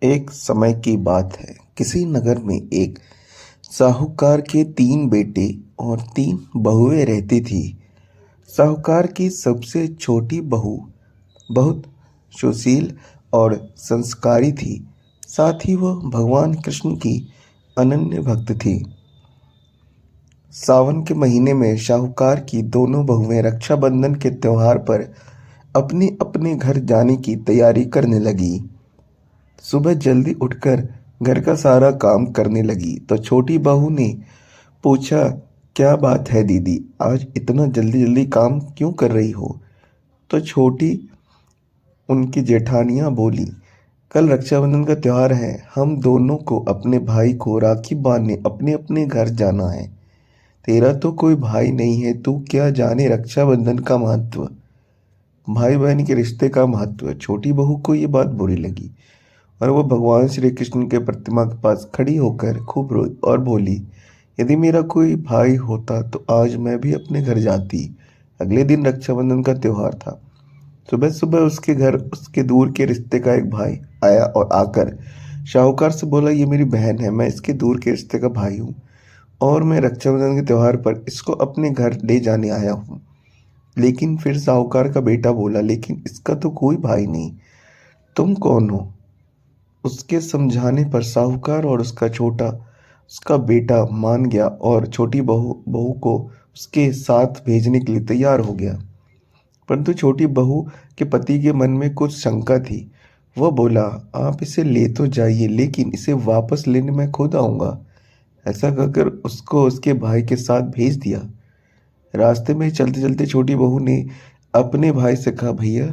एक समय की बात है। किसी नगर में एक साहूकार के 3 बेटे और 3 बहुएं रहती थी। साहूकार की सबसे छोटी बहू बहुत सुशील और संस्कारी थी। साथ ही वह भगवान कृष्ण की अनन्य भक्त थी। सावन के महीने में साहूकार की दोनों बहुएं रक्षाबंधन के त्योहार पर अपने अपने घर जाने की तैयारी करने लगी। सुबह जल्दी उठकर घर का सारा काम करने लगी तो छोटी बहू ने पूछा, क्या बात है दीदी, आज इतना जल्दी जल्दी काम क्यों कर रही हो? तो छोटी उनकी जेठानियां बोली, कल रक्षाबंधन का त्योहार है, हम दोनों को अपने भाई को राखी बांधने अपने अपने घर जाना है। तेरा तो कोई भाई नहीं है, तू क्या जाने रक्षाबंधन का महत्व, भाई बहन के रिश्ते का महत्व। छोटी बहू को ये बात बुरी लगी और वो भगवान श्री कृष्ण के प्रतिमा के पास खड़ी होकर खूब रोई और बोली, यदि मेरा कोई भाई होता तो आज मैं भी अपने घर जाती। अगले दिन रक्षाबंधन का त्योहार था। सुबह सुबह उसके घर उसके दूर के रिश्ते का एक भाई आया और आकर शाहूकार से बोला, ये मेरी बहन है, मैं इसके दूर के रिश्ते का भाई हूँ और मैं रक्षाबंधन के त्योहार पर इसको अपने घर ले जाने आया हूँ। लेकिन फिर साहूकार का बेटा बोला, लेकिन इसका तो कोई भाई नहीं, तुम कौन हो? उसके समझाने पर साहूकार और उसका बेटा मान गया और छोटी बहू बहू को उसके साथ भेजने के लिए तैयार हो गया। परंतु छोटी बहू के पति के मन में कुछ शंका थी। वह बोला, आप इसे ले तो जाइए, लेकिन इसे वापस लेने मैं खुद आऊंगा। ऐसा कहकर उसको उसके भाई के साथ भेज दिया। रास्ते में चलते चलते छोटी बहू ने अपने भाई से कहा, भैया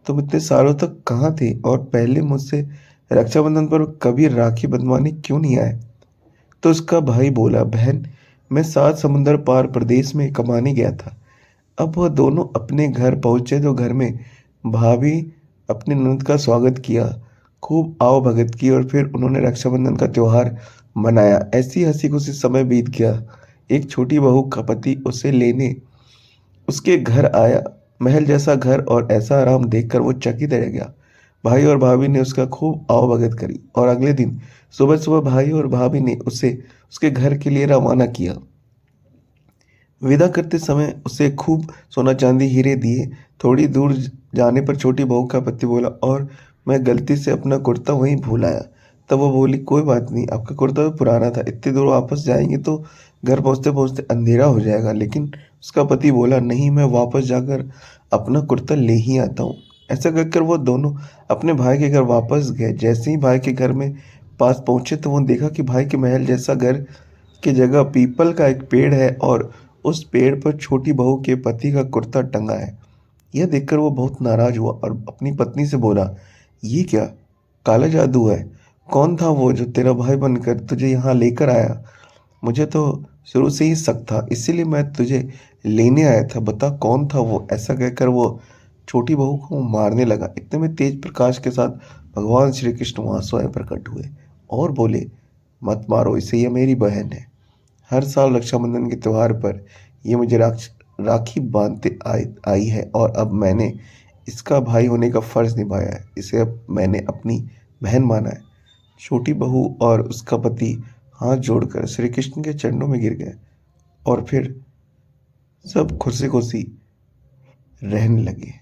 तुम इतने सालों तक कहाँ थे और पहले मुझसे रक्षाबंधन पर कभी राखी बंधवाने क्यों नहीं आए? तो उसका भाई बोला, बहन मैं 7 समुंदर पार प्रदेश में कमाने गया था। अब वह दोनों अपने घर पहुंचे तो घर में भाभी अपने ननद का स्वागत किया, खूब आओ भगत की और फिर उन्होंने रक्षाबंधन का त्योहार मनाया। ऐसी हंसी खुशी समय बीत गया। एक छोटी बहू का पति उसे लेने उसके घर आया। महल जैसा घर और ऐसा आराम देखकर वो चकित रह गया। भाई और भाभी ने उसका खूब आवभगत करी और अगले दिन सुबह सुबह भाई और भाभी ने उसे उसके घर के लिए रवाना किया। विदा करते समय उसे खूब सोना चांदी हीरे दिए। थोड़ी दूर जाने पर छोटी बहू का पति बोला, और मैं गलती से अपना कुर्ता वहीं भूल आया। तब वो बोली, कोई बात नहीं, आपका कुर्ता तो पुराना था, इतनी दूर वापस जाएंगे तो घर पहुंचते पहुंचते अंधेरा हो जाएगा। लेकिन उसका पति बोला, नहीं, मैं वापस जाकर अपना कुर्ता ले ही आता हूँ। ऐसा कहकर वो दोनों अपने भाई के घर वापस गए। जैसे ही भाई के घर में पास पहुंचे तो वो देखा कि भाई के महल जैसा घर की जगह पीपल का एक पेड़ है और उस पेड़ पर छोटी बहू के पति का कुर्ता टंगा है। यह देखकर वो बहुत नाराज हुआ और अपनी पत्नी से बोला, ये क्या काला जादू है? कौन था वो जो तेरा भाई बनकर तुझे यहाँ लेकर आया? मुझे तो शुरू से ही शक था, इसीलिए मैं तुझे लेने आया था, बता कौन था वो? ऐसा कहकर वो छोटी बहू को मारने लगा। इतने में तेज प्रकाश के साथ भगवान श्री कृष्ण वहां स्वयं प्रकट हुए और बोले, मत मारो इसे, ये मेरी बहन है। हर साल रक्षाबंधन के त्योहार पर ये मुझे राखी बांधते आई है और अब मैंने इसका भाई होने का फर्ज निभाया है। इसे अब मैंने अपनी बहन माना है। छोटी बहू और उसका पति हाथ जोड़कर श्री कृष्ण के चरणों में गिर गए और फिर सब खुशी खुशी रहने लगे।